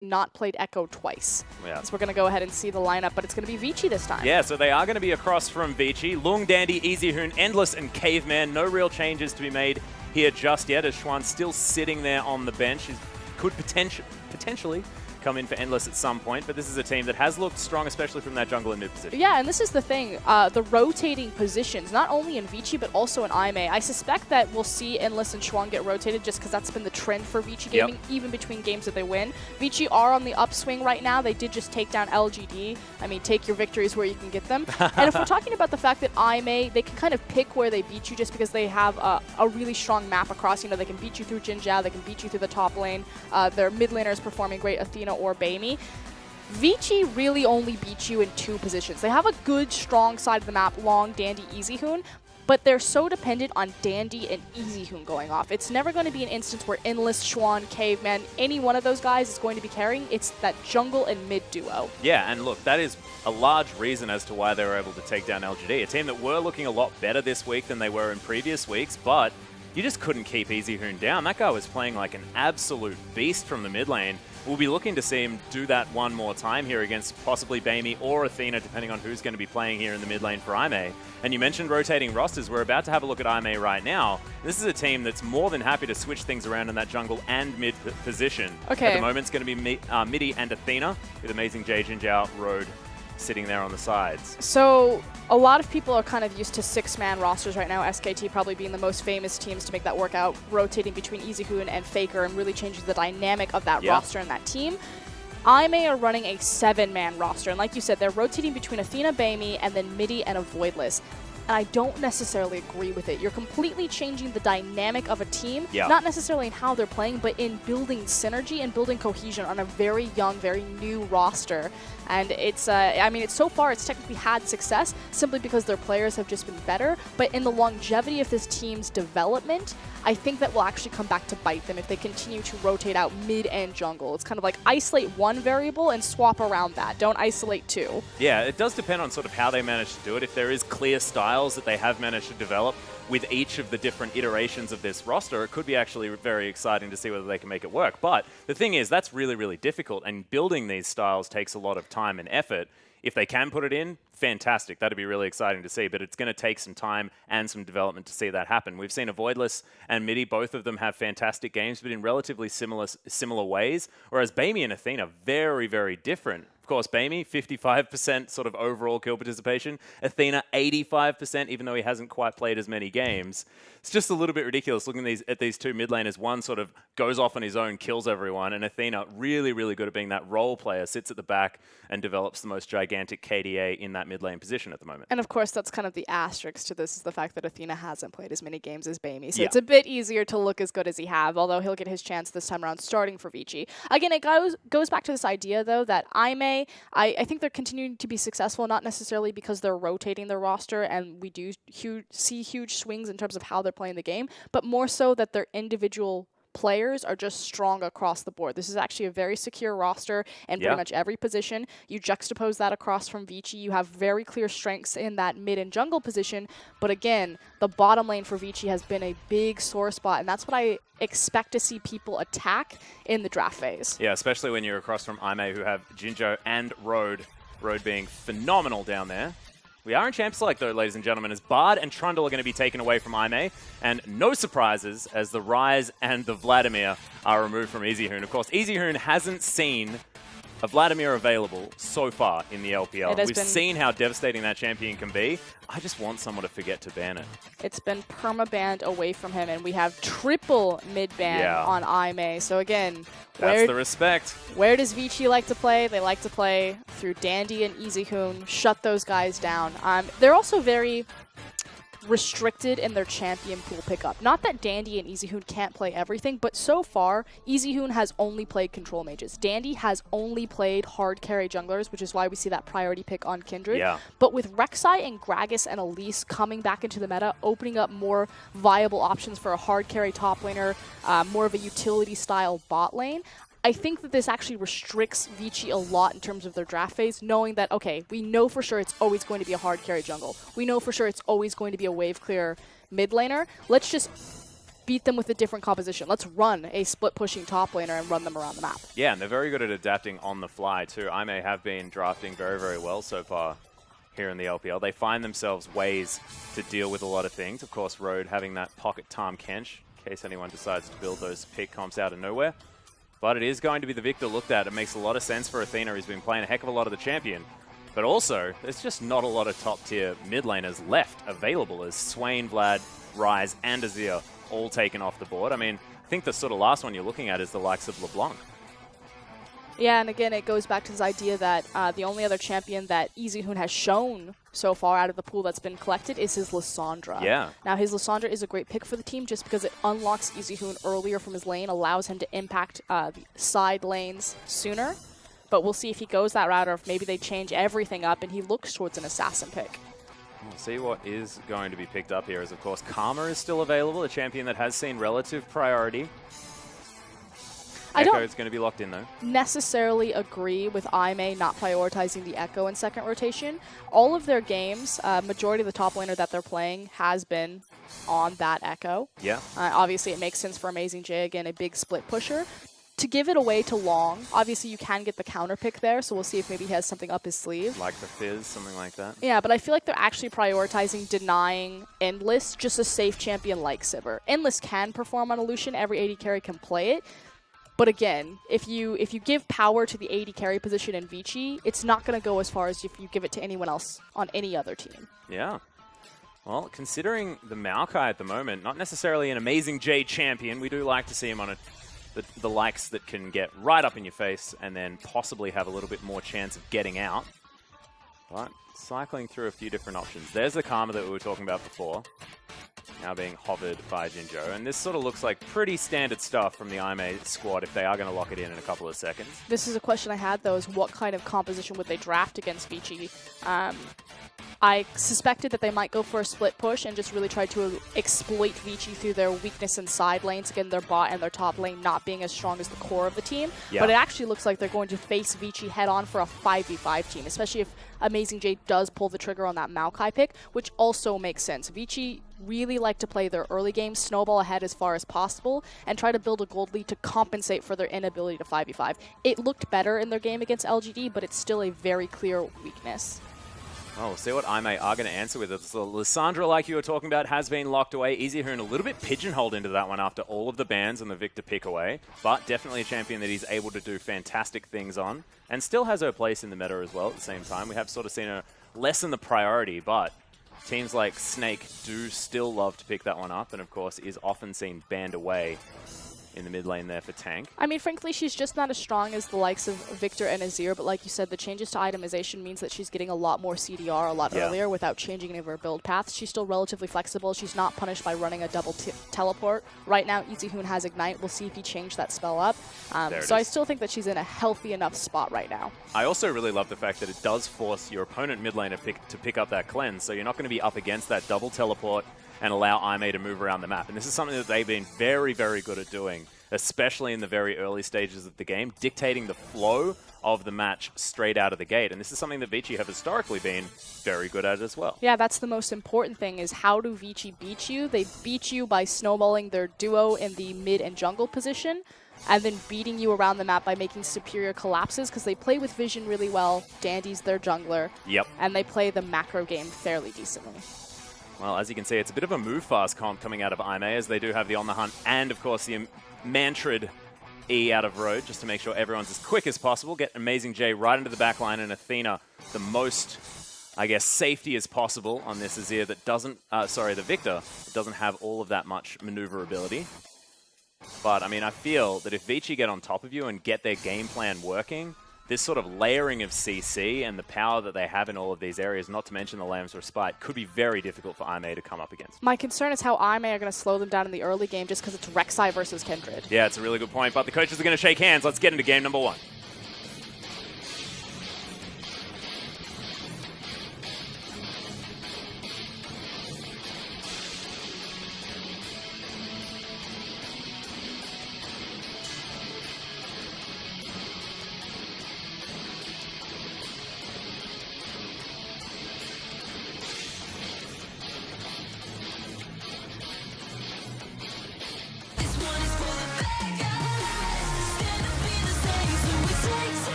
not played Echo twice. Yeah. So we're going to go ahead and see the lineup, but it's going to be Vici this time. Yeah, so they are going to be across from Vici. Loong, Dandy, Easyhoon, Endless, and caveMan. No real changes to be made here just yet, as Xuan still sitting there on the bench. He could potentially come in for Endless at some point, but this is a team that has looked strong, especially from that jungle and mid position. Yeah, and this is the thing, the rotating positions, not only in Vici, but also in IMA. I suspect that we'll see Endless and Xuan get rotated just because that's been the trend for Vici Gaming, even between games that they win. Vici are on the upswing right now. They did just take down LGD. I mean, take your victories where you can get them. And if we're talking about the fact that IMA, they can kind of pick where they beat you just because they have a really strong map across. You know, they can beat you through jinjiao, they can beat you through the top lane. Their mid laner is performing great, Athena or Braum. Vici really only beats you in two positions. They have a good, strong side of the map, Loong, Dandy, Easyhoon, but they're so dependent on Dandy and Easyhoon going off. It's never going to be an instance where Endless, Xuan, caveMan, any one of those guys is going to be carrying. It's that jungle and mid duo. Yeah, and look, that is a large reason as to why they were able to take down LGD, a team that were looking a lot better this week than they were in previous weeks, but you just couldn't keep Easyhoon down. That guy was playing like an absolute beast from the mid lane. We'll be looking to see him do that one more time here against possibly Braum or Athena, depending on who's going to be playing here in the mid lane for IMA. And you mentioned rotating rosters. We're about to have a look at IMA right now. This is a team that's more than happy to switch things around in that jungle and mid position. Okay. At the moment, it's going to be Mitty and Athena with amazingJ, jinjiao, Road sitting there on the sides. So a lot of people are kind of used to six-man rosters right now, SKT probably being the most famous teams to make that work out, rotating between Easyhoon and Faker and really changing the dynamic of that roster and that team. IMA are running a seven-man roster, and like you said, they're rotating between Athena, Braum, and then Mitty and a Voidless. And I don't necessarily agree with it. You're completely changing the dynamic of a team, not necessarily in how they're playing, but in building synergy and building cohesion on a very young, very new roster. And it's, I mean, so far it's technically had success simply because their players have just been better. But in the longevity of this team's development, I think that will actually come back to bite them if they continue to rotate out mid and jungle. It's kind of like isolate one variable and swap around that. Don't isolate two. Yeah, it does depend on sort of how they manage to do it. If there is clear styles that they have managed to develop with each of the different iterations of this roster, it could be actually very exciting to see whether they can make it work. But the thing is, that's really, really difficult, and building these styles takes a lot of time and effort. If they can put it in, fantastic. That'd be really exciting to see, but it's going to take some time and some development to see that happen. We've seen a Voidless and Mitty, both of them have fantastic games, but in relatively similar ways, whereas Braum and Athena, very, very different. Of course, Braum, 55% sort of overall kill participation. Athena, 85%, even though he hasn't quite played as many games. It's just a little bit ridiculous looking at these two mid laners. One sort of goes off on his own, kills everyone, and Athena, really, really good at being that role player, sits at the back and develops the most gigantic KDA in that mid lane position at the moment. And of course, that's kind of the asterisk to this, is the fact that Athena hasn't played as many games as Braum. So it's a bit easier to look as good as he have, although he'll get his chance this time around starting for Vici. Again, it goes back to this idea, though, that IMA, I think they're continuing to be successful, not necessarily because they're rotating their roster and we do see huge swings in terms of how they're playing the game, but more so that their individual players are just strong across the board. This is actually a very secure roster in pretty much every position. You juxtapose that across from Vici, you have very clear strengths in that mid and jungle position, but again, the bottom lane for Vici has been a big sore spot, and that's what I expect to see people attack in the draft phase. Yeah, especially when you're across from IMA, who have jinjiao and Road being phenomenal down there. We are in Champ Select, though, ladies and gentlemen, as Bard and Trundle are going to be taken away from IMA, and no surprises as the Ryze and the Vladimir are removed from Easyhoon. Of course, Easyhoon hasn't seen a Vladimir available so far in the LPL. We've seen how devastating that champion can be. I just want someone to forget to ban it. It's been perma-banned away from him, and we have triple mid-ban on IMA. So again, that's the respect. Where does Vici like to play? They like to play through Dandy and Easyhoon, shut those guys down. They're also very restricted in their champion pool pickup. Not that Dandy and Easyhoon can't play everything, but so far, Easyhoon has only played control mages. Dandy has only played hard carry junglers, which is why we see that priority pick on Kindred. But with Rek'Sai and Gragas and Elise coming back into the meta, opening up more viable options for a hard carry top laner, more of a utility style bot lane, I think that this actually restricts Vici a lot in terms of their draft phase, knowing that, okay, we know for sure it's always going to be a hard carry jungle. We know for sure it's always going to be a wave clear mid laner. Let's just beat them with a different composition. Let's run a split-pushing top laner and run them around the map. Yeah, and they're very good at adapting on the fly, too. I may have been drafting very, very well so far here in the LPL. They find themselves ways to deal with a lot of things. Of course, Road having that pocket Tahm Kench, in case anyone decides to build those pick comps out of nowhere. But it is going to be the Viktor looked at. It makes a lot of sense for Athena, who's been playing a heck of a lot of the champion. But also, there's just not a lot of top-tier mid laners left available as Swain, Vlad, Ryze, and Azir all taken off the board. I mean, I think the sort of last one you're looking at is the likes of LeBlanc. Yeah, and again, it goes back to this idea that the only other champion that Easyhoon has shown so far out of the pool that's been collected is his Lissandra. Yeah. Now, his Lissandra is a great pick for the team just because it unlocks Easyhoon earlier from his lane, allows him to impact the side lanes sooner. But we'll see if he goes that route or if maybe they change everything up and he looks towards an assassin pick. We'll see what is going to be picked up here is, of course, Karma is still available, a champion that has seen relative priority. Echo is going to be locked in, though. Necessarily agree with IMA not prioritizing the Echo in second rotation. All of their games, majority of the top laner that they're playing has been on that Echo. Yeah. Obviously, it makes sense for amazingJ, again, a big split pusher. To give it away to Loong, obviously you can get the counter pick there, so we'll see if maybe he has something up his sleeve. Like the Fizz, something like that. Yeah, but I feel like they're actually prioritizing denying Endless, just a safe champion like Sivir. Endless can perform on a Lucian, every AD carry can play it. But again, if you give power to the AD carry position in Vici, it's not going to go as far as if you give it to anyone else on any other team. Yeah. Well, considering the Maokai at the moment, not necessarily an amazingJ champion, we do like to see him on the likes that can get right up in your face and then possibly have a little bit more chance of getting out. But cycling through a few different options. There's the Karma that we were talking about before, now being hovered by jinjiao. And this sort of looks like pretty standard stuff from the IMA squad if they are going to lock it in a couple of seconds. This is a question I had, though, is what kind of composition would they draft against Vici? I suspected that they might go for a split push and just really try to exploit Vici through their weakness in side lanes, again, their bot and their top lane not being as strong as the core of the team. Yeah. But it actually looks like they're going to face Vici head-on for a 5v5 team, especially if amazingJ does pull the trigger on that Maokai pick, which also makes sense. Vici really like to play their early game, snowball ahead as far as possible, and try to build a gold lead to compensate for their inability to 5v5. It looked better in their game against LGD, but it's still a very clear weakness. Well, we'll see what IMA are going to answer with it. So Lissandra, like you were talking about, has been locked away. Easyhoon a little bit pigeonholed into that one after all of the bans and the Viktor pick away, but definitely a champion that he's able to do fantastic things on, and still has her place in the meta as well at the same time. We have sort of seen her lessen the priority, but teams like Snake do still love to pick that one up, and of course is often seen banned away in the mid lane there for tank. I mean, frankly, she's just not as strong as the likes of Viktor and Azir, but like you said, the changes to itemization means that she's getting a lot more CDR a lot earlier without changing any of her build paths. She's still relatively flexible. She's not punished by running a double teleport. Right now, Easyhoon has Ignite. We'll see if he changed that spell up. So I still think that she's in a healthy enough spot right now. I also really love the fact that it does force your opponent mid laner to pick up that cleanse, so you're not going to be up against that double teleport and allow IMA to move around the map. And this is something that they've been very, very good at doing, especially in the very early stages of the game, dictating the flow of the match straight out of the gate. And this is something that Vici have historically been very good at as well. Yeah, that's the most important thing, is how do Vici beat you? They beat you by snowballing their duo in the mid and jungle position, and then beating you around the map by making superior collapses, because they play with vision really well. Dandy's their jungler. Yep. And they play the macro game fairly decently. Well, as you can see, it's a bit of a move-fast comp coming out of IMA, as they do have the On the Hunt and, of course, the mantraed E out of Road, just to make sure everyone's as quick as possible. Get amazingJ right into the back line, and Athena the most, I guess, safety as possible on this Azir that doesn't, the Viktor, that doesn't have all of that much maneuverability. But, I mean, I feel that if Vici get on top of you and get their game plan working, this sort of layering of CC and the power that they have in all of these areas, not to mention the Lamb's Respite, could be very difficult for IMA to come up against. My concern is how IMA are going to slow them down in the early game just because it's Rek'Sai versus Kindred. Yeah, it's a really good point, but the coaches are going to shake hands. Let's get into game number one.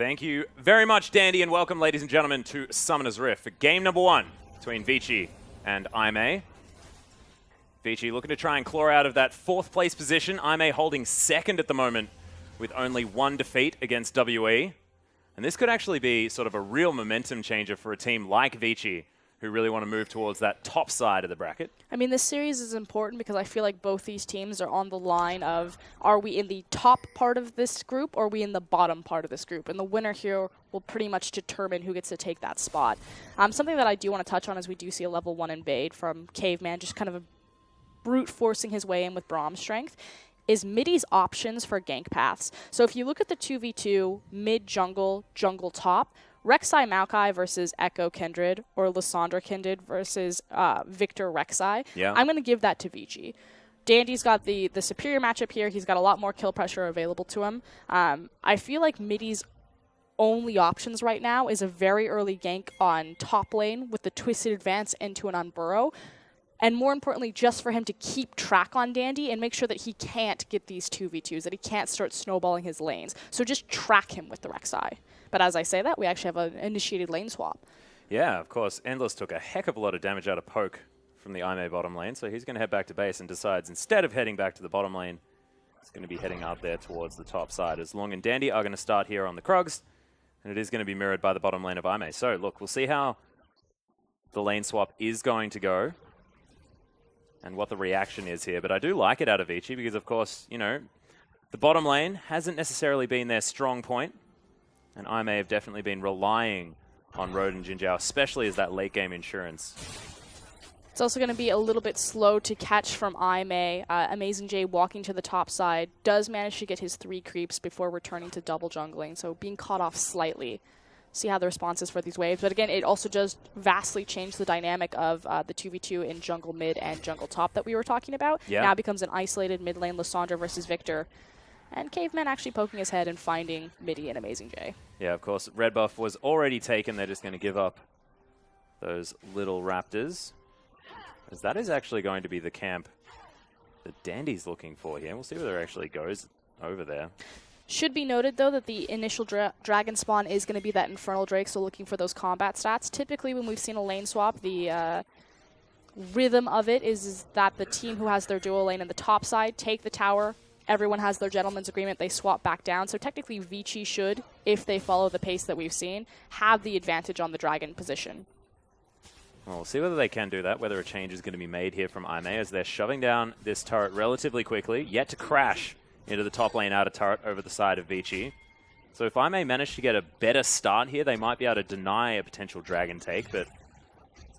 Thank you very much, Dandy, and welcome, ladies and gentlemen, to Summoner's Rift for game number 1 between Vici and Aimee. Vici looking to try and claw out of that 4th place position. Aimee holding 2nd at the moment with only 1 defeat against WE. And this could actually be sort of a real momentum changer for a team like Vici, who really want to move towards that top side of the bracket. I mean, this series is important because I feel like both these teams are on the line of, are we in the top part of this group or are we in the bottom part of this group? And the winner here will pretty much determine who gets to take that spot. Something that I do want to touch on is we do see a level 1 invade from caveMan, just kind of a brute forcing his way in with Braum strength, is Mitty's options for gank paths. So if you look at the 2v2 mid-jungle, jungle top, Rek'Sai Maokai versus Echo Kindred, or Lissandra Kindred versus Viktor Rek'Sai. Yeah. I'm going to give that to Vici. Dandy's got the superior matchup here. He's got a lot more kill pressure available to him. I feel like Mitty's only options right now is a very early gank on top lane with the twisted advance into an unburrow. And more importantly, just for him to keep track on Dandy and make sure that he can't get these 2v2s, that he can't start snowballing his lanes. So just track him with the Rek'Sai. But as I say that, we actually have an initiated lane swap. Yeah, of course. Endless took a heck of a lot of damage out of Poke from the Aimee bottom lane, so he's going to head back to base and decides instead of heading back to the bottom lane, he's going to be heading out there towards the top side, as Loong and Dandy are going to start here on the Krugs, and it is going to be mirrored by the bottom lane of Aimee. So, look, we'll see how the lane swap is going to go and what the reaction is here. But I do like it out of Vici because, of course, you know, the bottom lane hasn't necessarily been their strong point. And Aimee have definitely been relying on Road and Jinjiao, especially as that late game insurance. It's also going to be a little bit slow to catch from Aimee. amazingJ walking to the top side does manage to get his 3 creeps before returning to double jungling, so being caught off slightly. See how the response is for these waves. But again, it also does vastly change the dynamic of the 2v2 in jungle mid and jungle top that we were talking about. Yeah. Now becomes an isolated mid lane Lissandra versus Viktor. And caveMan actually poking his head and finding Mitty and amazingJ. Yeah, of course, red buff was already taken. They're just going to give up those little raptors. As that is actually going to be the camp that Dandy's looking for here. We'll see whether it actually goes over there. Should be noted, though, that the initial dragon spawn is going to be that Infernal Drake, so looking for those combat stats. Typically, when we've seen a lane swap, the rhythm of it is that the team who has their dual lane in the top side take the tower. Everyone has their gentleman's agreement. They swap back down. So technically, Vici should, if they follow the pace that we've seen, have the advantage on the dragon position. Well, we'll see whether they can do that, whether a change is going to be made here from Aimee as they're shoving down this turret relatively quickly, yet to crash into the top lane outer turret over the side of Vici. So if Aimee manage to get a better start here, they might be able to deny a potential dragon take, but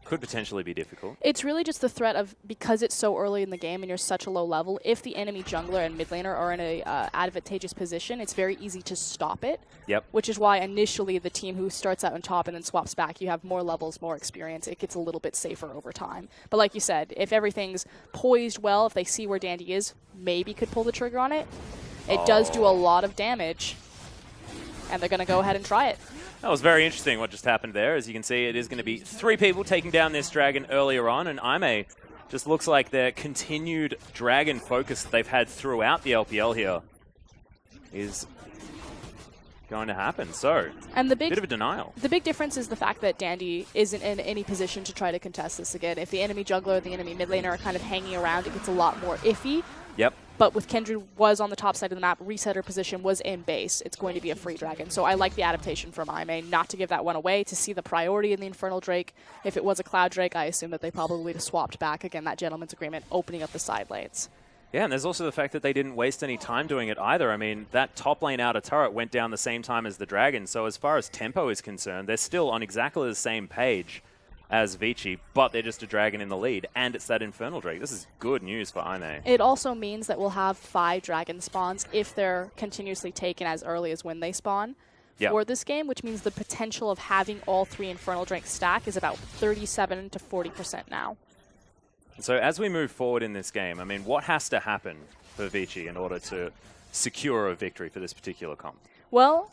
could potentially be difficult. It's really just the threat of, because it's so early in the game and you're such a low level, if the enemy jungler and mid laner are in a advantageous position, it's very easy to stop it. Yep. Which is why initially the team who starts out on top and then swaps back, you have more levels, more experience. It gets a little bit safer over time. But like you said, if everything's poised well, if they see where Dandy is, maybe could pull the trigger on it. It does do a lot of damage, and they're going to go ahead and try it. That was very interesting what just happened there. As you can see, it is going to be 3 people taking down this dragon earlier on, and Aimee just looks like their continued dragon focus that they've had throughout the LPL here is going to happen. So, and the bit of a denial. The big difference is the fact that Dandy isn't in any position to try to contest this again. If the enemy jungler, the enemy mid laner are kind of hanging around, it gets a lot more iffy. Yep. But with Kindred was on the top side of the map, reset her position, was in base, it's going to be a free dragon. So I like the adaptation from Aimee, not to give that one away, to see the priority in the Infernal Drake. If it was a Cloud Drake, I assume that they probably just swapped back, again, that gentleman's agreement, opening up the side lanes. Yeah, and there's also the fact that they didn't waste any time doing it either. I mean, that top lane outer turret went down the same time as the dragon, so as far as tempo is concerned, they're still on exactly the same page as Vici, but they're just a dragon in the lead, and it's that Infernal Drake. This is good news for Aimee. It also means that we'll have 5 dragon spawns if they're continuously taken as early as when they spawn for this game, which means the potential of having all 3 Infernal Drakes stack is about 37 to 40% now. So as we move forward in this game, I mean, what has to happen for Vici in order to secure a victory for this particular comp? Well,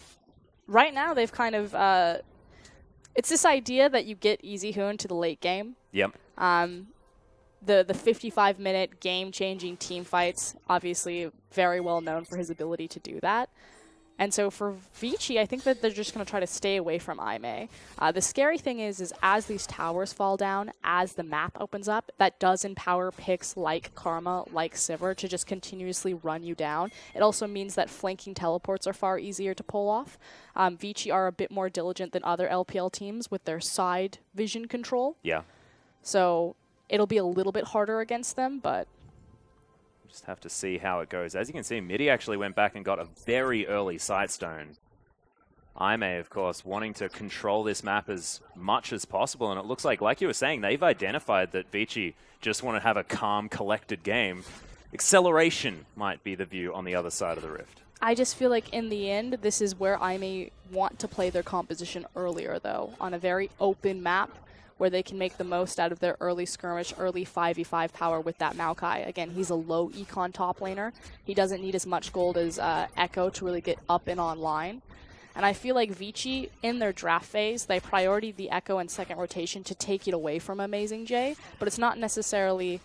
right now they've kind of... it's this idea that you get Easyhoon to the late game. Yep. The 55-minute game-changing team fights, obviously very well known for his ability to do that. And so for Vici, I think that they're just going to try to stay away from Aimee. The scary thing is as these towers fall down, as the map opens up, that does empower picks like Karma, like Sivir to just continuously run you down. It also means that flanking teleports are far easier to pull off. Vici are a bit more diligent than other LPL teams with their side vision control. Yeah. So it'll be a little bit harder against them, but just have to see how it goes. As you can see, mitty actually went back and got a very early Sightstone. Aimee, of course, wanting to control this map as much as possible, and it looks like you were saying, they've identified that Vici just want to have a calm, collected game. Acceleration might be the view on the other side of the rift. I just feel like in the end, this is where Aimee want to play their composition earlier, though, on a very open map, where they can make the most out of their early skirmish, early 5v5 power with that Maokai. Again, he's a low econ top laner. He doesn't need as much gold as Echo to really get up and online. And I feel like Vici, in their draft phase, they prioritied the Echo and second rotation to take it away from amazingJ, but it's not necessarily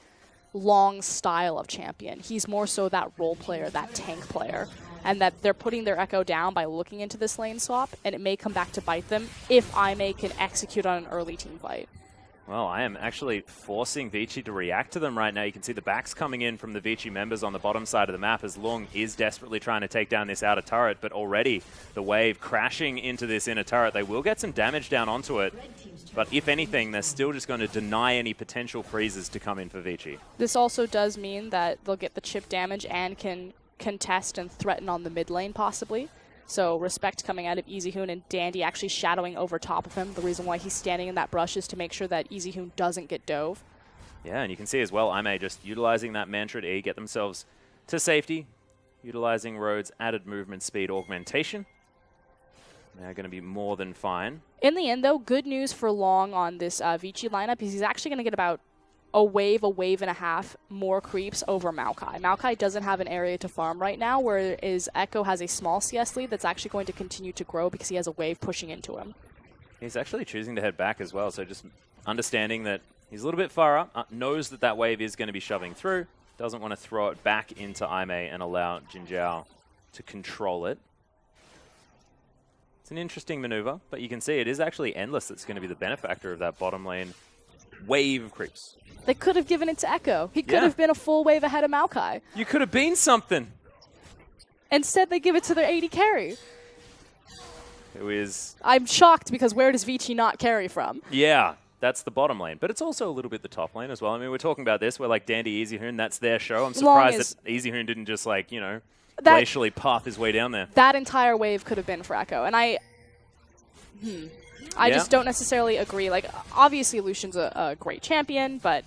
Long's style of champion. He's more so that role player, that tank player, and that they're putting their Echo down by looking into this lane swap, and it may come back to bite them if Aimee can execute on an early team fight. Well, I am actually forcing Vici to react to them right now. You can see the backs coming in from the Vici members on the bottom side of the map as Loong is desperately trying to take down this outer turret, but already the wave crashing into this inner turret. They will get some damage down onto it, but if anything, they're still just going to deny any potential freezes to come in for Vici. This also does mean that they'll get the chip damage and can contest and threaten on the mid lane possibly. So respect coming out of Easyhoon and Dandy actually shadowing over top of him. The reason why he's standing in that brush is to make sure that Easyhoon doesn't get dove. Yeah, and you can see as well, Aimee just utilizing that Mantra E, get themselves to safety, utilizing Road's added movement speed augmentation. They're going to be more than fine. In the end, though, good news for Loong on this Vici lineup is he's actually going to get about a wave and a half more creeps over Maokai. Maokai doesn't have an area to farm right now, whereas Echo has a small CS lead that's actually going to continue to grow because he has a wave pushing into him. He's actually choosing to head back as well, so just understanding that he's a little bit far up, knows that that wave is going to be shoving through, doesn't want to throw it back into Aimee and allow jinjiao to control it. It's an interesting maneuver, but you can see it is actually Endless that's going to be the benefactor of that bottom lane wave of creeps. They could have given it to Echo. He could have been a full wave ahead of Maokai. You could have been something. Instead, they give it to their AD carry. Who is... I'm shocked because where does Vici not carry from? Yeah, that's the bottom lane. But it's also a little bit the top lane as well. I mean, we're talking about this. We're like Dandy Easyhoon. That's their show. I'm surprised that Easyhoon didn't just, like, you know, glacially path his way down there. That entire wave could have been for Echo. And I just don't necessarily agree. Like, obviously, Lucian's a great champion, but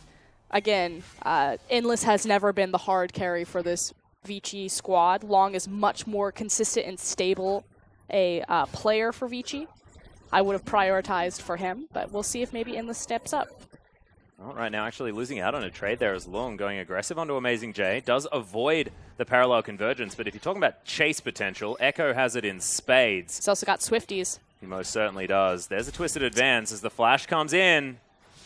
again, Endless has never been the hard carry for this Vici squad. Loong is much more consistent and stable a player for Vici. I would have prioritized for him, but we'll see if maybe Endless steps up. All right, now actually losing out on a trade there is Loong going aggressive onto amazingJ. Does avoid the parallel convergence, but if you're talking about chase potential, Echo has it in spades. He's also got Swifties. He most certainly does. There's a twisted advance as the flash comes in,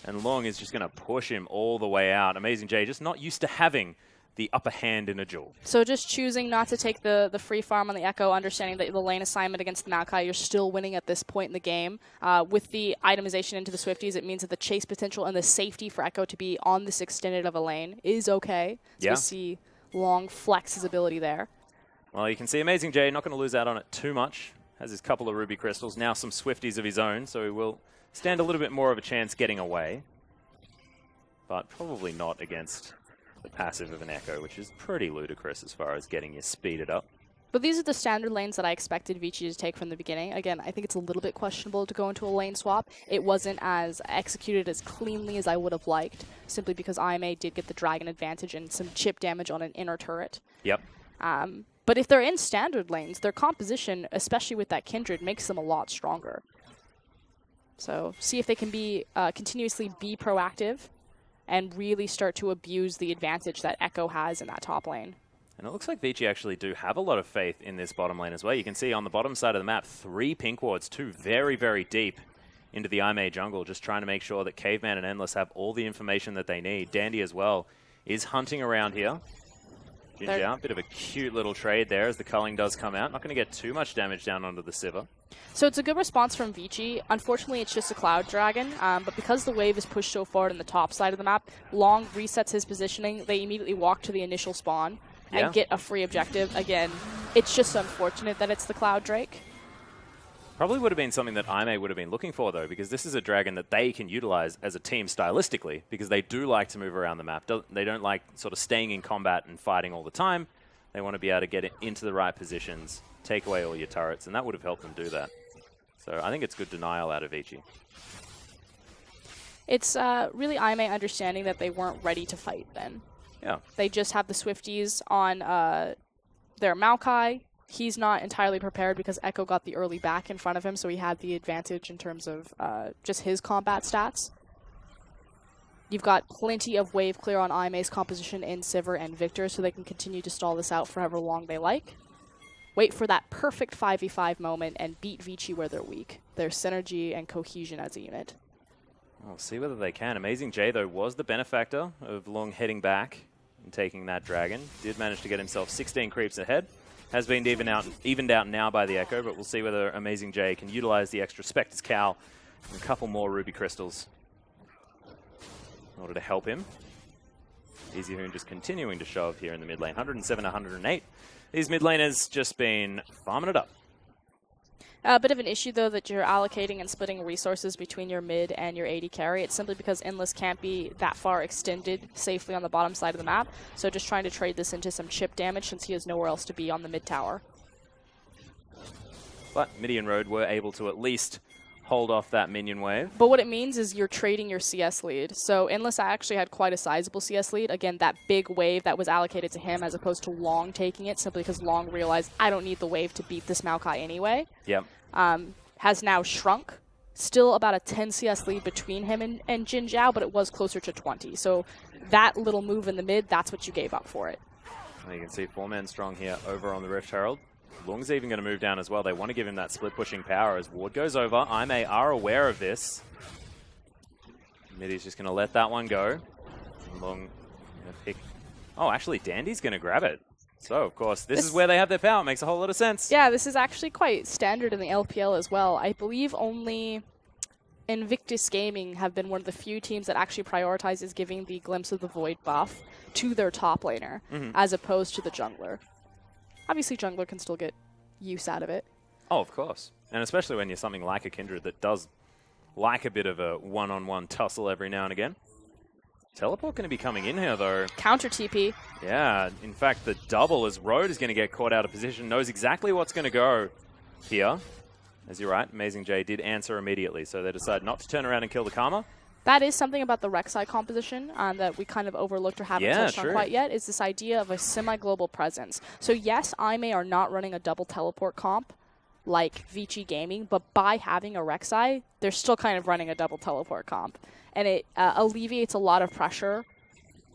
and Loong is just going to push him all the way out. amazingJ just not used to having the upper hand in a duel. So just choosing not to take the free farm on the Echo, understanding that the lane assignment against the Maokai, you're still winning at this point in the game. With the itemization into the Swifties, it means that the chase potential and the safety for Echo to be on this extended of a lane is okay. So we see Loong flex his ability there. Well, you can see amazingJ not going to lose out on it too much. Has his couple of ruby crystals, now some Swifties of his own, so he will stand a little bit more of a chance getting away. But probably not against the passive of an Echo, which is pretty ludicrous as far as getting you speeded up. But these are the standard lanes that I expected Vici to take from the beginning. Again, I think it's a little bit questionable to go into a lane swap. It wasn't as executed as cleanly as I would have liked, simply because Aimee did get the dragon advantage and some chip damage on an inner turret. Yep. But if they're in standard lanes, their composition, especially with that Kindred, makes them a lot stronger. So see if they can be continuously be proactive and really start to abuse the advantage that Echo has in that top lane. And it looks like Vici actually do have a lot of faith in this bottom lane as well. You can see on the bottom side of the map, 3 pink wards, 2 very, very deep into the Aimee jungle, just trying to make sure that caveMan and Endless have all the information that they need. Dandy as well is hunting around here. Jinjiao, bit of a cute little trade there as the culling does come out. Not going to get too much damage down onto the Sivir. So it's a good response from Vici. Unfortunately, it's just a Cloud Dragon, but because the wave is pushed so forward on the top side of the map, Loong resets his positioning. They immediately walk to the initial spawn and get a free objective. Again, it's just unfortunate that it's the Cloud Drake. Probably would have been something that Aimee would have been looking for, though, because this is a dragon that they can utilize as a team stylistically, because they do like to move around the map. They don't like sort of staying in combat and fighting all the time. They want to be able to get it into the right positions, take away all your turrets, and that would have helped them do that. So I think it's good denial out of Vici. It's really Aimee understanding that they weren't ready to fight then. Yeah. They just have the Swifties on their Maokai. He's not entirely prepared because Echo got the early back in front of him, so he had the advantage in terms of just his combat stats. You've got plenty of wave clear on Aimee's composition in Sivir and Viktor, so they can continue to stall this out for however long they like. Wait for that perfect 5v5 moment and beat Vici where they're weak. Their synergy and cohesion as a unit. We'll see whether they can. amazingJ, though, was the benefactor of Loong heading back and taking that dragon. Did manage to get himself 16 creeps ahead. Has been evened out now by the Echo, but we'll see whether amazingJ can utilize the extra Spectre's Cowl and a couple more Ruby Crystals in order to help him. Easyhoon just continuing to shove here in the mid lane. 107, 108. These mid laners just been farming it up. A bit of an issue, though, that you're allocating and splitting resources between your mid and your AD carry. It's simply because Endless can't be that far extended safely on the bottom side of the map. So just trying to trade this into some chip damage since he has nowhere else to be on the mid tower. But Mitty and Road were able to at least hold off that minion wave. But what it means is you're trading your CS lead. So Endless actually had quite a sizable CS lead. Again, that big wave that was allocated to him as opposed to Loong taking it, simply because Loong realized, I don't need the wave to beat this Maokai anyway. Yep. Has now shrunk. Still about a 10 CS lead between him and jinjiao, but it was closer to 20. So that little move in the mid, that's what you gave up for it. Well, you can see 4-man strong here over on the Rift Herald. Loong's even going to move down as well. They want to give him that split pushing power as Ward goes over. Aimee are aware of this. Mitty's just going to let that one go. Loong going to pick... Oh, actually, Dandy's going to grab it. So, of course, this is where they have their power. It makes a whole lot of sense. Yeah, this is actually quite standard in the LPL as well. I believe only Vici Gaming have been one of the few teams that actually prioritizes giving the Glimpse of the Void buff to their top laner, as opposed to the jungler. Obviously, jungler can still get use out of it. Oh, of course. And especially when you're something like a Kindred that does like a bit of a one-on-one tussle every now and again. Teleport going to be coming in here, though. Counter TP. Yeah, in fact, the double as Road is going to get caught out of position. Knows exactly what's going to go here. As you're right, amazingJ did answer immediately, so they decide not to turn around and kill the Karma. That is something about the Rek'Sai composition that we kind of overlooked or haven't touched on quite yet, is this idea of a semi-global presence. So yes, Aimee are not running a double teleport comp like Vici Gaming, but by having a Rek'Sai, they're still kind of running a double teleport comp. And it alleviates a lot of pressure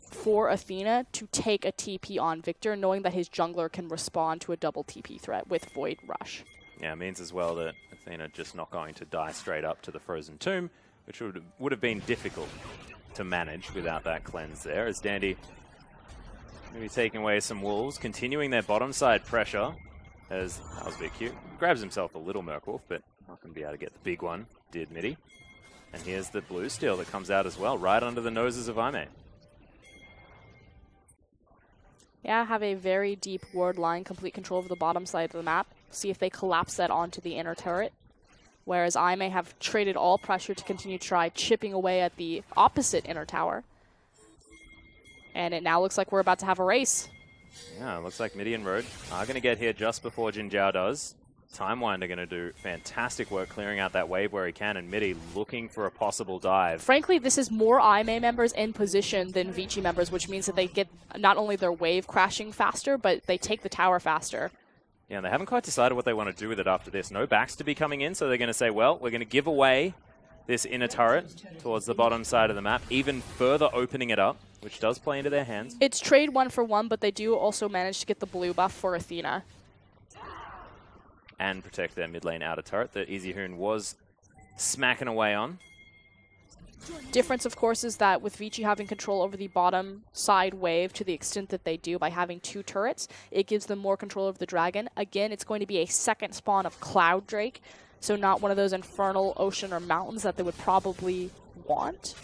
for Athena to take a TP on Viktor, knowing that his jungler can respond to a double TP threat with Void Rush. Yeah, it means as well that Athena just not going to die straight up to the Frozen Tomb, which would have been difficult to manage without that cleanse there, as Dandy maybe taking away some wolves, continuing their bottom side pressure, as that was a bit cute. Grabs himself a little Merkwolf, but not going to be able to get the big one, did Mitty. And here's the blue steel that comes out as well, right under the noses of Aimee. Yeah, have a very deep ward line, complete control of the bottom side of the map. See if they collapse that onto the inner turret. Whereas Aimee have traded all pressure to continue to try chipping away at the opposite inner tower. And it now looks like we're about to have a race. Yeah, it looks like Mitty and Road are going to get here just before jinjiao does. Timewind going to do fantastic work clearing out that wave where he can, and Mitty looking for a possible dive. Frankly, this is more Aimee members in position than Vici members, which means that they get not only their wave crashing faster, but they take the tower faster. Yeah, and they haven't quite decided what they want to do with it after this. No backs to be coming in, so they're going to say, well, we're going to give away this inner turret towards the bottom side of the map, even further opening it up, which does play into their hands. It's trade 1-for-1, but they do also manage to get the blue buff for Athena. And protect their mid lane outer turret that Easyhoon was smacking away on. Difference, of course, is that with Vici having control over the bottom side wave to the extent that they do by having 2 turrets, it gives them more control over the dragon. Again, it's going to be a second spawn of Cloud Drake, so not one of those infernal ocean or mountains that they would probably want.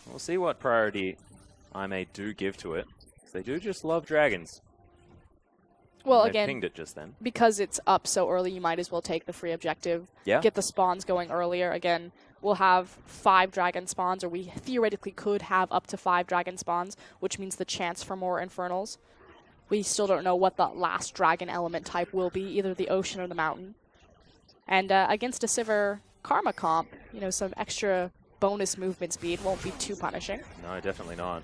We'll see what priority IMA do give to it. They do just love dragons. Well, they again, pinged it just then. Because it's up so early, you might as well take the free objective. Yeah. Get the spawns going earlier. Again, we'll have 5 dragon spawns, or we theoretically could have up to 5 dragon spawns, which means the chance for more infernals. We still don't know what the last dragon element type will be, either the ocean or the mountain. And against a Sivir Karma comp, you know, some extra bonus movement speed won't be too punishing. No, definitely not.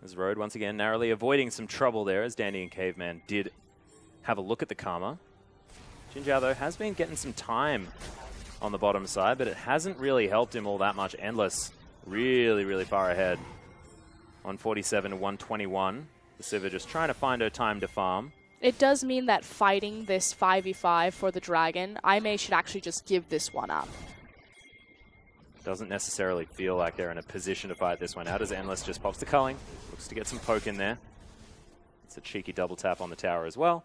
As Road once again narrowly avoiding some trouble there, as Dandy and Caveman did have a look at the Karma. Jinjiao, though, has been getting some time on the bottom side, but it hasn't really helped him all that much. Endless really, really far ahead. 147 to 121. The Sivir just trying to find her time to farm. It does mean that fighting this 5v5 for the dragon, IMA should actually just give this one up. Doesn't necessarily feel like they're in a position to fight this one out, as Endless just pops the culling. Looks to get some poke in there. It's a cheeky double tap on the tower as well.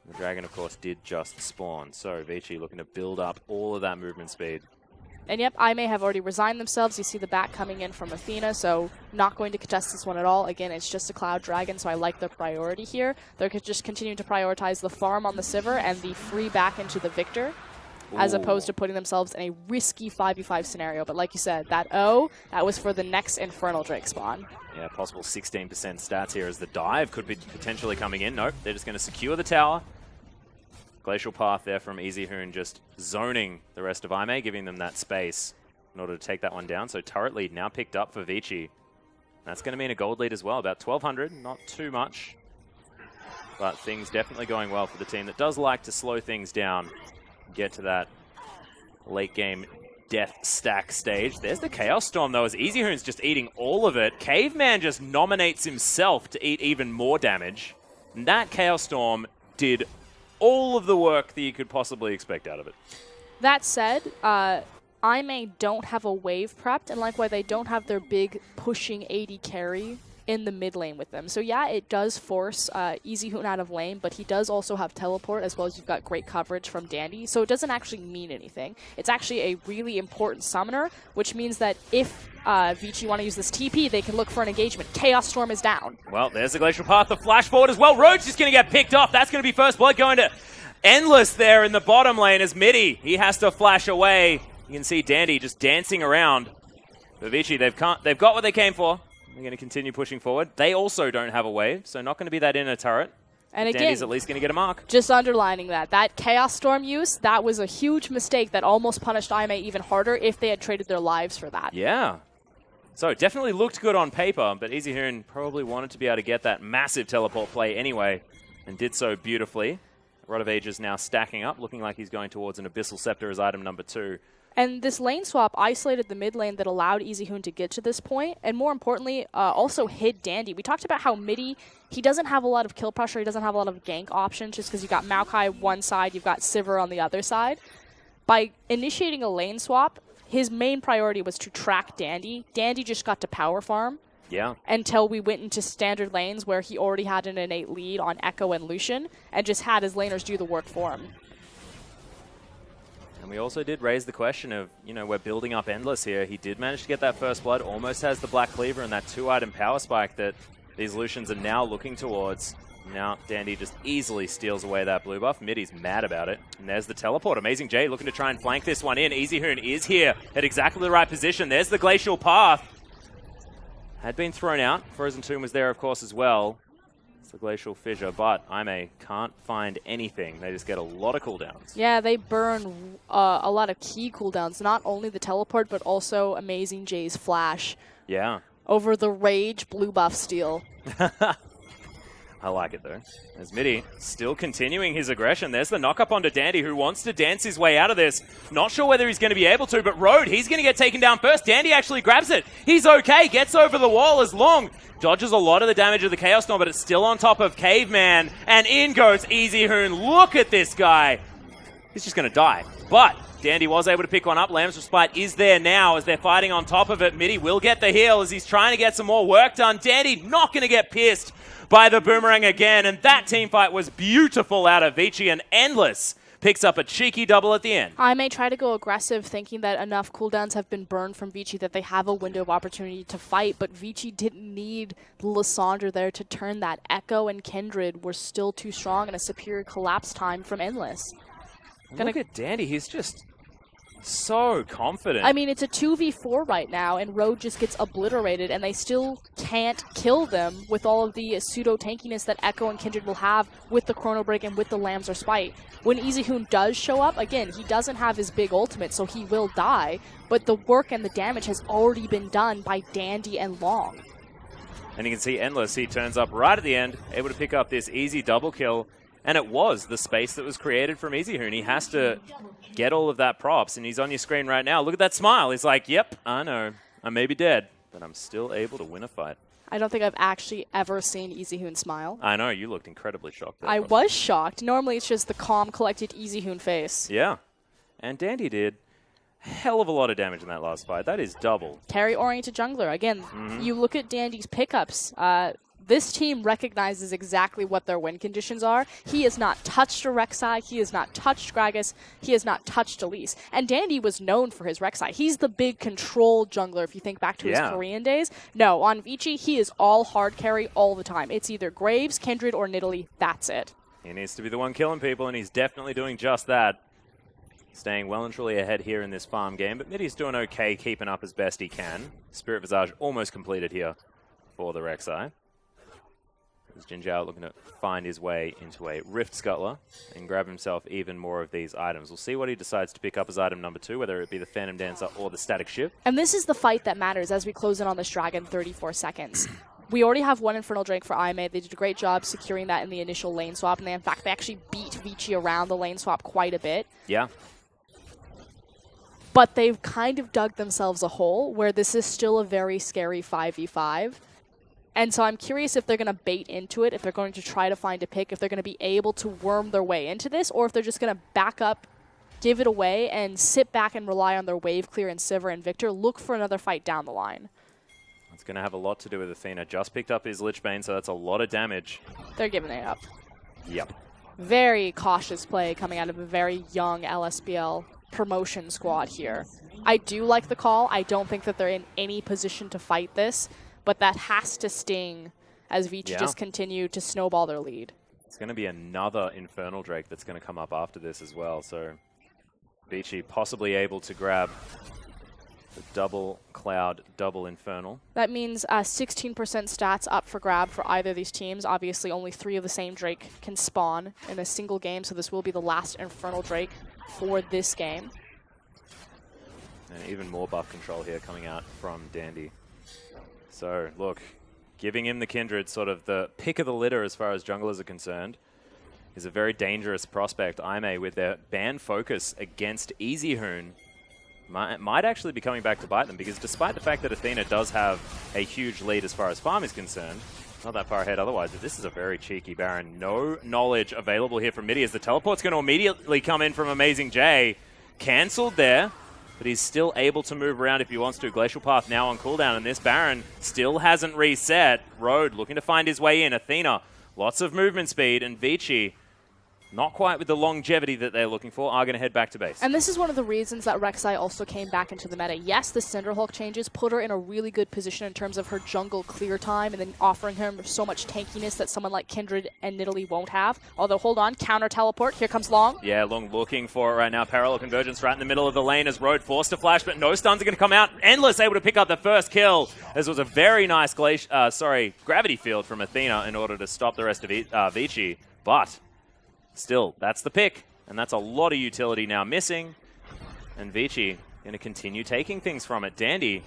The dragon, of course, did just spawn. So Vici looking to build up all of that movement speed. And yep, IMA have already resigned themselves. You see the back coming in from Athena, so not going to contest this one at all. Again, it's just a Cloud Dragon, so I like their priority here. They're just continuing to prioritize the farm on the Sivir and the free back into the Viktor, as opposed to putting themselves in a risky 5v5 scenario. But like you said, that that was for the next Infernal Drake spawn. Yeah, possible 16% stats here as the dive could be potentially coming in. Nope, they're just going to secure the tower. Glacial Path there from Easyhoon, just zoning the rest of IMA, giving them that space in order to take that one down. So turret lead now picked up for Vici. That's going to mean a gold lead as well, about 1,200, not too much. But things definitely going well for the team that does like to slow things down, get to that late game death stack stage. There's the Chaos Storm though, as Easyhoon's just eating all of it. Caveman just nominates himself to eat even more damage. And that Chaos Storm did all of the work that you could possibly expect out of it. That said, IMA don't have a wave prepped, and likewise they don't have their big pushing AD carry in the mid lane with them. So yeah, it does force Easyhoon out of lane, but he does also have teleport, as well as you've got great coverage from Dandy, so it doesn't actually mean anything. It's actually a really important summoner, which means that if Vici want to use this TP, they can look for an engagement. Chaos Storm is down. Well, there's the Glacial Path, the flash forward as well. Roach is going to get picked off. That's going to be first blood going to Endless there in the bottom lane as Mitty. He has to flash away. You can see Dandy just dancing around. But Vici, they've got what they came for. They're going to continue pushing forward. They also don't have a wave, so not going to be that inner turret. And again, Dandy's at least going to get a mark. Just underlining that Chaos Storm use, that was a huge mistake that almost punished IMA even harder if they had traded their lives for that. Yeah. So it definitely looked good on paper, but Easyhoon probably wanted to be able to get that massive teleport play anyway, and did so beautifully. Rod of Ages now stacking up, looking like he's going towards an Abyssal Scepter as item number 2. And this lane swap isolated the mid lane that allowed Easyhoon to get to this point, and more importantly, also hid Dandy. We talked about how Mitty, he doesn't have a lot of kill pressure, he doesn't have a lot of gank options, just because you've got Maokai one side, you've got Sivir on the other side. By initiating a lane swap, his main priority was to track Dandy. Dandy just got to power farm. Yeah. Until we went into standard lanes where he already had an innate lead on Echo and Lucian, and just had his laners do the work for him. And we also did raise the question of, you know, we're building up Endless here. He did manage to get that first blood, almost has the Black Cleaver and that 2-item power spike that these Lucians are now looking towards. Now Dandy just easily steals away that blue buff. Mitty's mad about it. And there's the teleport. amazingJ looking to try and flank this one in. Easyhoon is here at exactly the right position. There's the Glacial Path. Had been thrown out. Frozen Tomb was there, of course, as well. It's the Glacial Fissure, but IMA can't find anything. They just get a lot of cooldowns. Yeah, they burn a lot of key cooldowns. Not only the teleport, but also amazingJ's flash. Yeah. Over the Rage blue buff steal. I like it, though. As Mitty still continuing his aggression. There's the knock-up onto Dandy, who wants to dance his way out of this. Not sure whether he's going to be able to, but Road, he's going to get taken down first. Dandy actually grabs it. He's okay. Gets over the wall as Loong dodges a lot of the damage of the Chaos Storm, but it's still on top of Caveman. And in goes Easyhoon. Look at this guy. he's just going to die. But Dandy was able to pick one up. Lamb's Respite is there now as they're fighting on top of it. Mitty will get the heal as he's trying to get some more work done. Dandy not going to get pierced by the boomerang again, and that team fight was beautiful out of Vici, and Endless picks up a cheeky double at the end. I may try to go aggressive, thinking that enough cooldowns have been burned from Vici that they have a window of opportunity to fight, but Vici didn't need Lissandra there to turn that. Echo and Kindred were still too strong, and a superior collapse time from Endless. Look at Dandy, he's just so confident. I mean, it's a 2v4 right now, and Road just gets obliterated, and they still can't kill them with all of the pseudo-tankiness that Echo and Kindred will have with the Chrono Break and with the Lamb's Respite. When Easyhoon does show up, again, he doesn't have his big ultimate, so he will die, but the work and the damage has already been done by Dandy and Loong. And you can see Endless, he turns up right at the end, able to pick up this easy double kill. And it was the space that was created from Easyhoon. He has to get all of that props, and he's on your screen right now. Look at that smile. He's like, yep, I know. I may be dead, but I'm still able to win a fight. I don't think I've actually ever seen Easyhoon smile. I know, you looked incredibly shocked there. I was shocked. Normally it's just the calm, collected Easyhoon face. Yeah. And Dandy did a hell of a lot of damage in that last fight. That is double. Carry-oriented jungler. Again, you look at Dandy's pickups. This team recognizes exactly what their win conditions are. He has not touched a Rek'Sai. He has not touched Gragas. He has not touched Elise. And Dandy was known for his Rek'Sai. He's the big control jungler if you think back to his Korean days. No, on Vici, he is all hard carry all the time. It's either Graves, Kindred, or Nidalee. That's it. He needs to be the one killing people, and he's definitely doing just that. Staying well and truly ahead here in this farm game, but Mitty's doing okay, keeping up as best he can. Spirit Visage almost completed here for the Rek'Sai. Jinjiao looking to find his way into a Rift Scuttler and grab himself even more of these items. We'll see what he decides to pick up as item number 2, whether it be the Phantom Dancer or the Static Shift. And this is the fight that matters as we close in on this dragon, 34 seconds. We already have one Infernal Drake for IMA. They did a great job securing that in the initial lane swap, and they, in fact, they actually beat Vici around the lane swap quite a bit. Yeah. But they've kind of dug themselves a hole where this is still a very scary 5v5. And so I'm curious if they're going to bait into it, if they're going to try to find a pick, if they're going to be able to worm their way into this, or if they're just going to back up, give it away, and sit back and rely on their wave clear and Sivir and Viktor, look for another fight down the line. It's going to have a lot to do with Athena. Just picked up his Lich Bane, so that's a lot of damage. They're giving it up. Yep. Very cautious play coming out of a very young LSBL promotion squad here. I do like the call. I don't think that they're in any position to fight this. But that has to sting as Vici just continue to snowball their lead. It's going to be another Infernal Drake that's going to come up after this as well. So Vici possibly able to grab the double Cloud, double Infernal. That means 16% stats up for grab for either of these teams. Obviously, only 3 of the same Drake can spawn in a single game, so this will be the last Infernal Drake for this game. And even more buff control here coming out from Dandy. So, look, giving him the Kindred, sort of the pick of the litter as far as junglers are concerned, is a very dangerous prospect. IMA, with their ban focus against Easyhoon, might actually be coming back to bite them, because despite the fact that Athena does have a huge lead as far as farm is concerned, not that far ahead otherwise, but this is a very cheeky Baron. No knowledge available here from Mitty, as the teleport's going to immediately come in from amazingJ. Cancelled there. But he's still able to move around if he wants to. Glacial Path now on cooldown, and this Baron still hasn't reset. Road looking to find his way in. Athena, lots of movement speed, and Vici, not quite with the longevity that they're looking for, are going to head back to base. And this is one of the reasons that Rek'Sai also came back into the meta. Yes, the Cinderhulk changes put her in a really good position in terms of her jungle clear time and then offering her so much tankiness that someone like Kindred and Nidalee won't have. Although, hold on, counter teleport. Here comes Loong. Yeah, Loong looking for it right now. Parallel convergence right in the middle of the lane as Road forced to flash, but no stuns are going to come out. Endless able to pick up the first kill. This was a very nice gravity field from Athena in order to stop the rest of Vici. But still, that's the pick, and that's a lot of utility now missing. And Vici going to continue taking things from it. Dandy,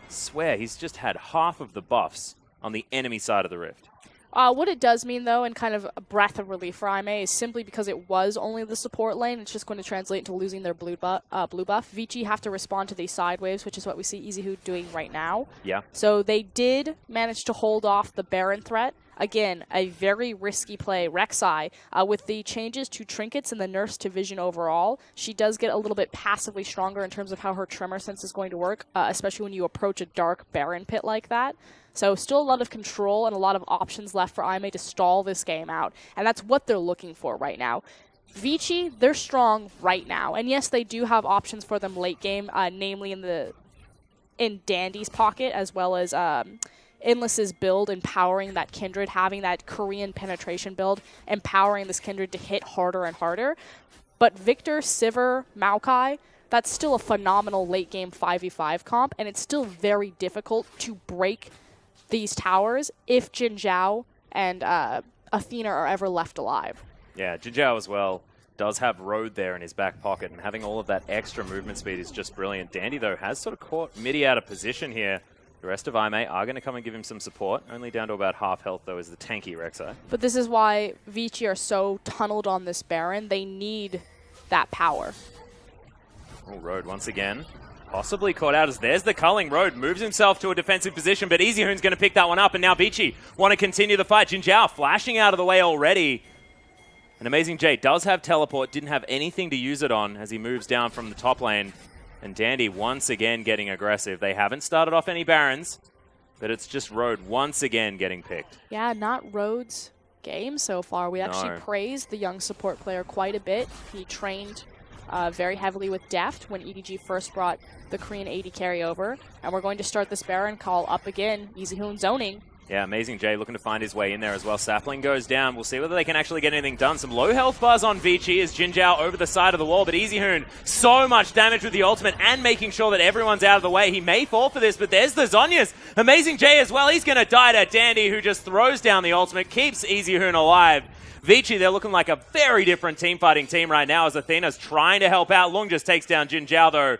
swear, he's just had half of the buffs on the enemy side of the Rift. What it does mean, though, and kind of a breath of relief for IMA, is simply because it was only the support lane, it's just going to translate into losing their blue buff. Vici have to respond to these side waves, which is what we see Easyhoon doing right now. Yeah. So they did manage to hold off the Baron threat. Again, a very risky play. Rek'Sai, with the changes to trinkets and the nerfs to vision overall, she does get a little bit passively stronger in terms of how her tremor sense is going to work, especially when you approach a dark Baron pit like that. So still a lot of control and a lot of options left for IMA to stall this game out. And that's what they're looking for right now. Vici, they're strong right now. And yes, they do have options for them late game, namely in Dandy's pocket, as well as Endless's build, empowering that Kindred, having that Korean penetration build, empowering this Kindred to hit harder and harder. But Viktor, Sivir, Maokai, that's still a phenomenal late game 5v5 comp, and it's still very difficult to break these towers if Jinjiao and Athena are ever left alive. Yeah, Jinjiao as well does have Road there in his back pocket, and having all of that extra movement speed is just brilliant. Dandy, though, has sort of caught mitty out of position here. The rest of IMA are going to come and give him some support. Only down to about half health, though, is the tanky Rek'Sai. But this is why Vici are so tunneled on this Baron. They need that power. Oh, Road once again. Possibly caught out as there's the culling. Road moves himself to a defensive position, but Easyhoon's going to pick that one up, and now Vici want to continue the fight. Jinjiao flashing out of the way already. And amazingJ does have teleport, didn't have anything to use it on as he moves down from the top lane. And Dandy once again getting aggressive. They haven't started off any Barons, but it's just Road once again getting picked. Yeah, not Road's game so far. We actually praised the young support player quite a bit. He trained very heavily with Deft when EDG first brought the Korean AD carryover. And we're going to start this Baron call up again. Easyhoon zoning. Yeah, amazingJ looking to find his way in there as well. Sapling goes down. We'll see whether they can actually get anything done. Some low health buzz on Vici as Jinjiao over the side of the wall, but Easyhoon, so much damage with the ultimate and making sure that everyone's out of the way. He may fall for this, but there's the Zhonya's. amazingJ as well. He's going to die to Dandy, who just throws down the ultimate, keeps Easyhoon alive. Vici, they're looking like a very different team-fighting team right now as Athena's trying to help out. Loong just takes down Jinjiao, though.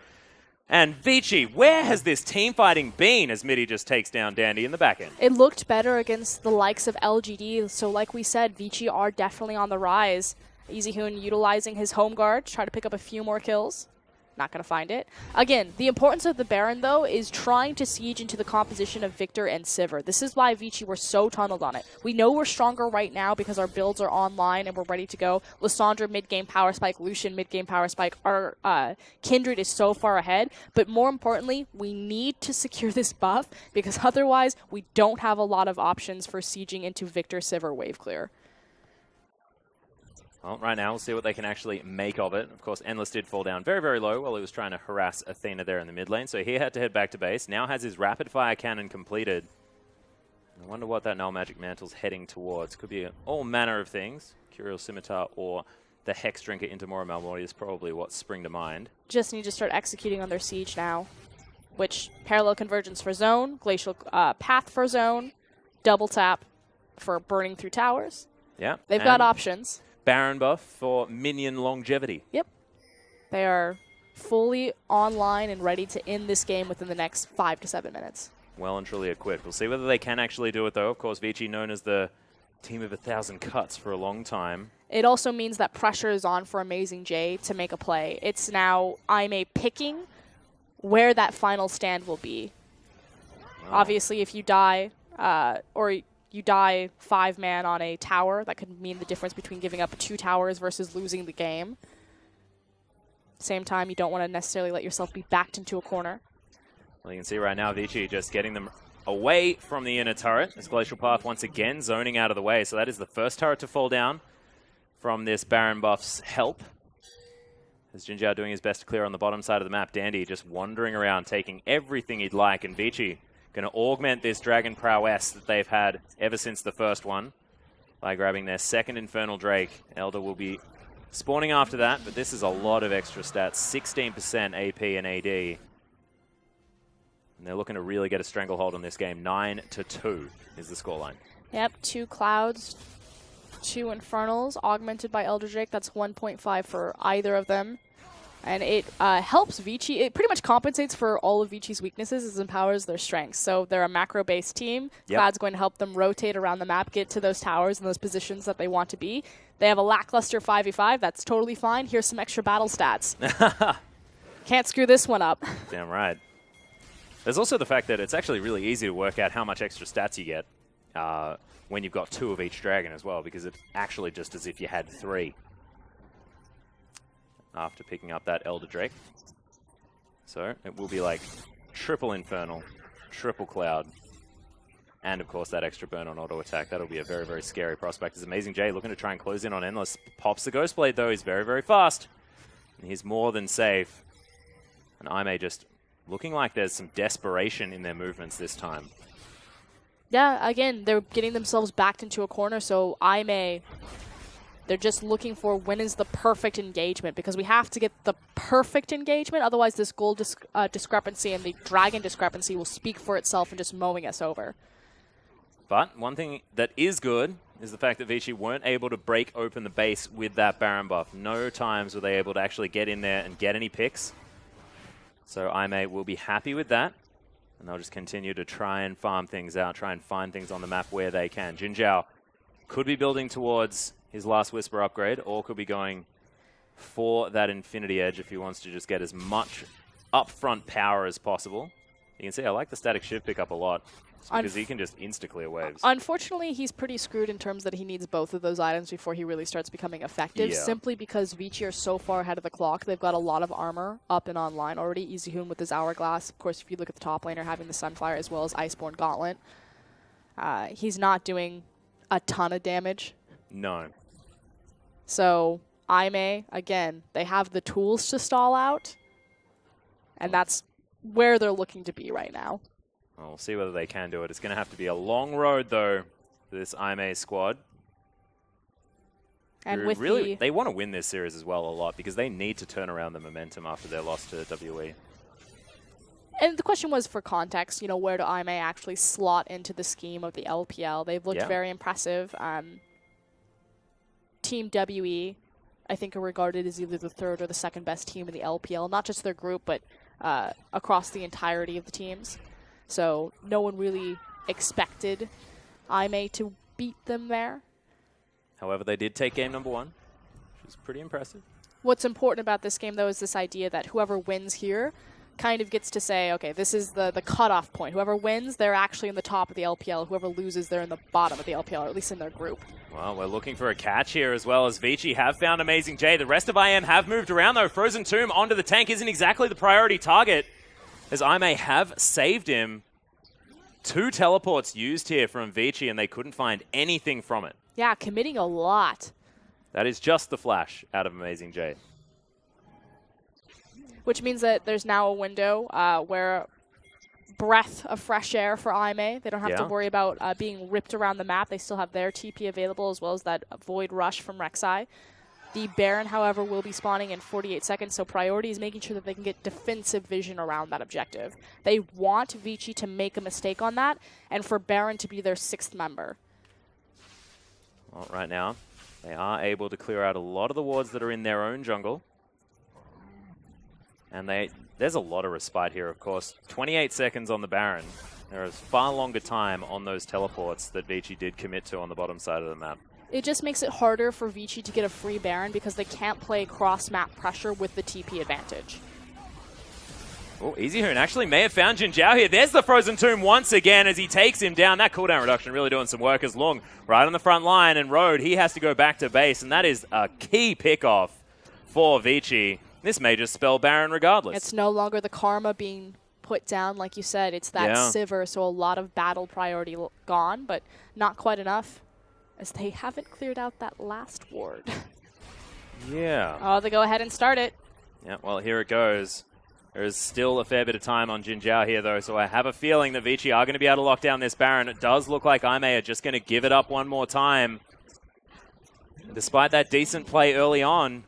And Vici, where has this team fighting been as mitty just takes down Dandy in the back end? It looked better against the likes of LGD, so like we said, Vici are definitely on the rise. Easyhoon utilizing his home guard to try to pick up a few more kills. Not going to find it. Again, the importance of the Baron, though, is trying to siege into the composition of Viktor and Sivir. This is why Vici were so tunneled on it. We know we're stronger right now because our builds are online and we're ready to go. Lissandra mid-game power spike, Lucian mid-game power spike. Our Kindred is so far ahead. But more importantly, we need to secure this buff because otherwise we don't have a lot of options for sieging into Viktor Sivir wave clear. Well, right now, we'll see what they can actually make of it. Of course, Endless did fall down very, very low while he was trying to harass Athena there in the mid lane, so he had to head back to base. Now has his rapid fire cannon completed. I wonder what that Null Magic Mantle's heading towards. Could be all manner of things. Curial Scimitar or the Hex Drinker into Mora Malmorty is probably what spring to mind. Just need to start executing on their siege now, which parallel convergence for zone, glacial path for zone, double tap for burning through towers. Yeah. They've got options. Baron buff for minion longevity. Yep. They are fully online and ready to end this game within the next 5 to 7 minutes. Well and truly equipped. We'll see whether they can actually do it, though. Of course, Vici known as the team of 1,000 cuts for a long time. It also means that pressure is on for amazingJ to make a play. It's now IMA picking where that final stand will be. Wow. Obviously, if you die, or you die 5-man on a tower, that could mean the difference between giving up 2 towers versus losing the game. Same time, you don't want to necessarily let yourself be backed into a corner. Well, you can see right now, Vici just getting them away from the inner turret. This Glacial Path once again zoning out of the way. So that is the first turret to fall down from this Baron buff's help. As Jinjiao doing his best to clear on the bottom side of the map. Dandy just wandering around, taking everything he'd like. And Vici going to augment this Dragon prowess that they've had ever since the first one by grabbing their second Infernal Drake. Elder will be spawning after that, but this is a lot of extra stats. 16% AP and AD. And they're looking to really get a stranglehold on this game. 9-2 is the scoreline. Yep, 2 Clouds, 2 Infernals, augmented by Elder Drake. That's 1.5 for either of them. And it helps Vici. It pretty much compensates for all of Vici's weaknesses as empowers their strengths. So they're a macro-based team. Yep. Cloud's going to help them rotate around the map, get to those towers and those positions that they want to be. They have a lackluster 5v5. That's totally fine. Here's some extra battle stats. Can't screw this one up. Damn right. There's also the fact that it's actually really easy to work out how much extra stats you get. when you've got 2 of each dragon as well, because it's actually just as if you had 3 after picking up that Elder Drake. So it will be like triple Infernal, triple Cloud, and of course that extra burn on auto attack. That'll be a very, very scary prospect. As amazingJ looking to try and close in on Endless. Pops the Ghost Blade though, he's very, very fast. And he's more than safe. And Aimee just looking like there's some desperation in their movements this time. Yeah, again, they're getting themselves backed into a corner, so Aimee, they're just looking for when is the perfect engagement, because we have to get the perfect engagement, otherwise this gold discrepancy and the dragon discrepancy will speak for itself and just mowing us over. But one thing that is good is the fact that Vici weren't able to break open the base with that Baron buff. No times were they able to actually get in there and get any picks. So Aimee will be happy with that. And they'll just continue to try and farm things out, try and find things on the map where they can. Jinjiao could be building towards his Last Whisper upgrade, or could be going for that Infinity Edge if he wants to just get as much upfront power as possible. You can see I like the Static Shiv pickup a lot, because he can just insta-clear waves. Unfortunately, he's pretty screwed in terms that he needs both of those items before he really starts becoming effective, simply because Vici are so far ahead of the clock. They've got a lot of armor up and online already. Easyhoon with his Hourglass. Of course, if you look at the top laner, having the Sunfire as well as Iceborne Gauntlet. He's not doing a ton of damage. No. So, Aimee, again, they have the tools to stall out, and that's where they're looking to be right now. Well, we'll see whether they can do it. It's going to have to be a long road, though, for this Aimee squad. And with really, they want to win this series as well a lot, because they need to turn around the momentum after their loss to WE. And the question was, for context, you know, where do Aimee actually slot into the scheme of the LPL? They've looked very impressive. Team WE, I think, are regarded as either the 3rd or the 2nd best team in the LPL, not just their group, but across the entirety of the teams. So no one really expected Aimee to beat them there. However, they did take game number 1, which was pretty impressive. What's important about this game, though, is this idea that whoever wins here kind of gets to say, okay, this is the cutoff point. Whoever wins, they're actually in the top of the LPL. Whoever loses, they're in the bottom of the LPL, or at least in their group. Well, we're looking for a catch here as well, as Vici have found amazingJ. The rest of IM have moved around, though. Frozen Tomb onto the tank isn't exactly the priority target, as Aimee have saved him. 2 teleports used here from Vici, and they couldn't find anything from it. Yeah, committing a lot. That is just the flash out of amazingJ. Which means that there's now a window where breath of fresh air for Aimee. They don't have to worry about being ripped around the map. They still have their TP available, as well as that Void Rush from Rek'Sai. The Baron, however, will be spawning in 48 seconds, so priority is making sure that they can get defensive vision around that objective. They want Vici to make a mistake on that, and for Baron to be their 6th member. Well, right now, they are able to clear out a lot of the wards that are in their own jungle. And there's a lot of respite here, of course. 28 seconds on the Baron. There is far longer time on those teleports that Vici did commit to on the bottom side of the map. It just makes it harder for Vici to get a free Baron because they can't play cross-map pressure with the TP advantage. Oh, Easyhoon actually may have found jinjiao here. There's the Frozen Tomb once again as he takes him down. That cooldown reduction really doing some work as Loong right on the front line, and Road, he has to go back to base, and that is a key pick-off for Vici. This may just spell Baron regardless. It's no longer the Karma being put down, like you said. It's that Sivir, so a lot of battle priority gone, but not quite enough, as they haven't cleared out that last ward. Yeah. Oh, they go ahead and start it. Yeah, well, here it goes. There is still a fair bit of time on jinjiao here, though, so I have a feeling that Vici are going to be able to lock down this Baron. It does look like Aimee are just going to give it up one more time. Despite that decent play early on,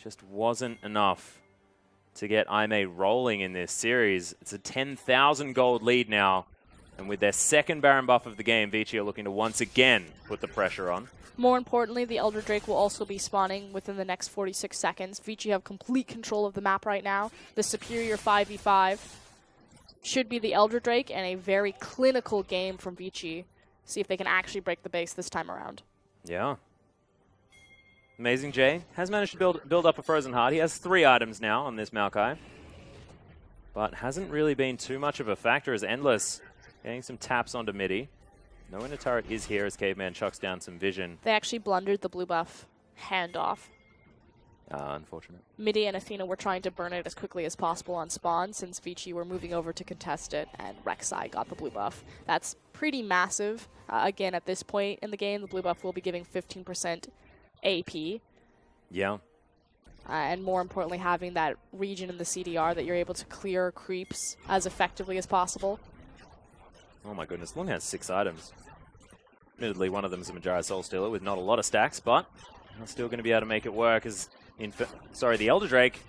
just wasn't enough to get Aimee rolling in this series. It's a 10,000 gold lead now, and with their 2nd Baron buff of the game, Vici are looking to once again put the pressure on. More importantly, the Elder Drake will also be spawning within the next 46 seconds. Vici have complete control of the map right now. The superior 5v5 should be the Elder Drake, and a very clinical game from Vici. See if they can actually break the base this time around. Yeah. amazingJ has managed to build up a Frozen Heart. He has 3 items now on this Maokai, but hasn't really been too much of a factor as Endless getting some taps onto mitty. No inner turret is here as caveMan chucks down some vision. They actually blundered the blue buff handoff. Unfortunate. Mitty and Athena were trying to burn it as quickly as possible on spawn since Vici were moving over to contest it, and Rek'Sai got the blue buff. That's pretty massive. Again, at this point in the game, the blue buff will be giving 15% AP. Yeah. And more importantly, having that region in the CDR that you're able to clear creeps as effectively as possible. Oh my goodness, Loong has 6 items. Admittedly, one of them is a Majara Soul Stealer with not a lot of stacks, but I'm still going to be able to make it work as the Elder Drake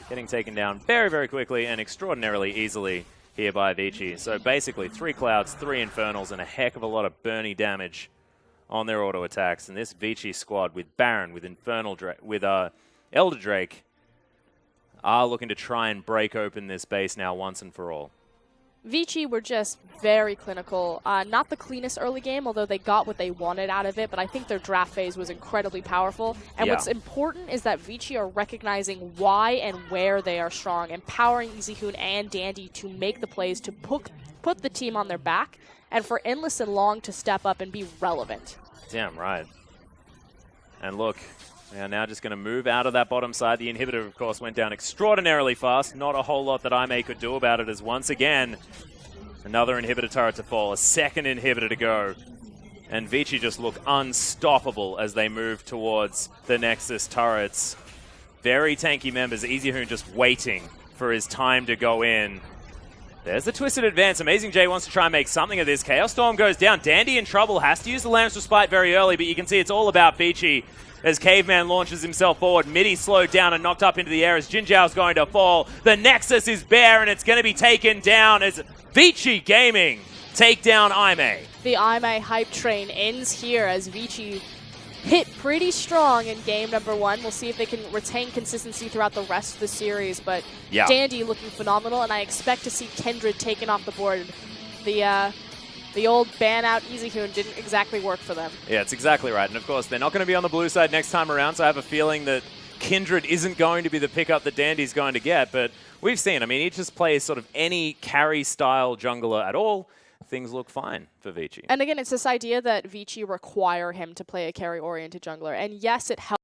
getting taken down very, very quickly and extraordinarily easily here by Vici. So basically 3 Clouds, 3 Infernals, and a heck of a lot of Burny damage on their auto attacks. And this Vici squad with Baron, with Elder Drake are looking to try and break open this base now once and for all. Vici were just very clinical. Not the cleanest early game, although they got what they wanted out of it, but I think their draft phase was incredibly powerful. And what's important is that Vici are recognizing why and where they are strong, empowering Easyhoon and Dandy to make the plays to put the team on their back, and for Endless and Long to step up and be relevant. Damn right. And look, they are now just going to move out of that bottom side. The inhibitor, of course, went down extraordinarily fast. Not a whole lot that IMA could do about it, as once again, another inhibitor turret to fall, a second inhibitor to go. And Vici just look unstoppable as they move towards the Nexus turrets. Very tanky members. Easyhoon just waiting for his time to go in. There's the twisted advance. amazingJ wants to try and make something of this. Chaos Storm goes down. Dandy in trouble. Has to use the Lamb's Respite very early, but you can see it's all about Vici as caveMan launches himself forward. Mitty slowed down and knocked up into the air as jinjiao's going to fall. The Nexus is bare, and it's going to be taken down as Vici Gaming take down IMA. The IMA hype train ends here as Vici hit pretty strong in game number 1. We'll see if they can retain consistency throughout the rest of the series, but Dandy looking phenomenal, and I expect to see Kindred taken off the board. The old ban out Easyhoon didn't exactly work for them. Yeah, it's exactly right. And of course, they're not going to be on the blue side next time around, so I have a feeling that Kindred isn't going to be the pickup that Dandy's going to get. But we've seen, I mean, he just plays sort of any carry-style jungler at all. Things look fine for Vici. And again, it's this idea that Vici require him to play a carry-oriented jungler. And yes, it helps.